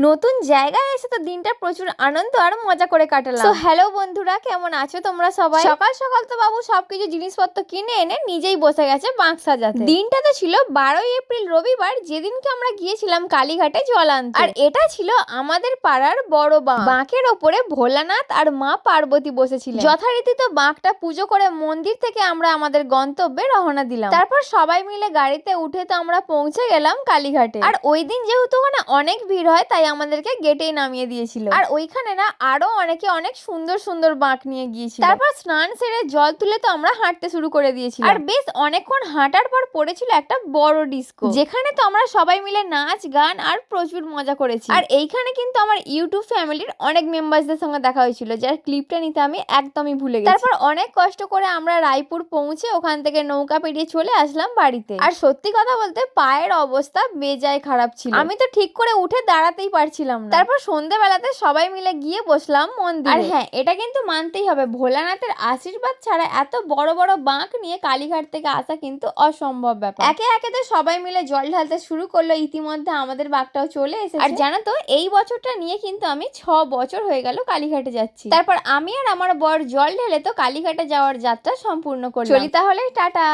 নতুন জায়গায় এসে তো দিনটা প্রচুর আনন্দ আর মজা করে কাটালাম। তো হ্যালো বন্ধুরা, কেমন আছো তোমরা সবাই? সকাল সকাল তো বাবু সবকিছু জিনিসপত্র কিনে এনে নিজেই বসে গেছে বাঁক সাজাতে। দিনটা তো ছিল 12ই এপ্রিল রবিবার, যেদিনকে আমরা গিয়েছিলাম কালীঘাটে জল আনতে। আর এটা ছিল আমাদের পাড়ার বড় বাঁক। বাঁকের ওপরে ভোলানাথ আর মা পার্বতী বসেছিলেন। যথারীতি তো বাঁকটা পুজো করে মন্দির থেকে আমরা আমাদের গন্তব্যে রওনা দিলাম। তারপর সবাই মিলে গাড়িতে উঠে তো আমরা পৌঁছে গেলাম কালীঘাটে। আর ওই দিন যেহেতু ওখানে অনেক ভিড় হয়, তাই আমাদেরকে গেটেই নামিয়ে দিয়েছিল। আর ওইখানে না আরো অনেকে অনেক সুন্দর সুন্দর বাঁক নিয়ে গিয়েছিল। তারপর স্নান সেরে জল তুলে তো আমরা হাঁটতে শুরু করে দিয়েছিলাম। আর বেশ অনেকক্ষণ হাঁটার পর পড়েছিল একটা বড় ডিস্কো, যেখানে তো আমরা সবাই মিলে নাচ গান আর প্রচুর মজা করেছি। আর এইখানে কিন্তু আমার ইউটিউব ফ্যামিলির অনেক মেম্বারসদের সঙ্গে দেখা হয়েছিল, যার ক্লিপটা নিতে আমি একদমই ভুলে গেছি। তারপর অনেক কষ্ট করে আমরা রায়পুর পৌঁছে ওখান থেকে নৌকা পেরিয়ে চলে আসলাম বাড়িতে। আর সত্যি কথা বলতে পায়ের অবস্থা বেজায় খারাপ ছিল, আমি তো ঠিক করে উঠে দাঁড়াতেই পারছিলাম না। তারপর সন্ধ্যেবেলাতে সবাই মিলে গিয়ে বসলাম মন্দিরে। আর হ্যাঁ, এটা কিন্তু মানতেই হবে, ভোলানাথের আশীর্বাদ ছাড়া এত বড় বড় বাঁক নিয়ে কালীঘাট থেকে আসা কিন্তু অসম্ভব ব্যাপার। একে একে তো সবাই মিলে জল ঢালতে শুরু করলো, ইতিমধ্যে আমাদের বাঁকটাও চলে এসেছে। আর জানো তো, এই বছরটা নিয়ে কিন্তু আমি 6 বছর হয়ে গেল কালীঘাটে যাচ্ছি। তারপর আমি আর আমার বর জল ঢেলে তো কালীঘাটে যাওয়ার যাত্রা সম্পূর্ণ করলাম। চলি তাহলে, টাটা।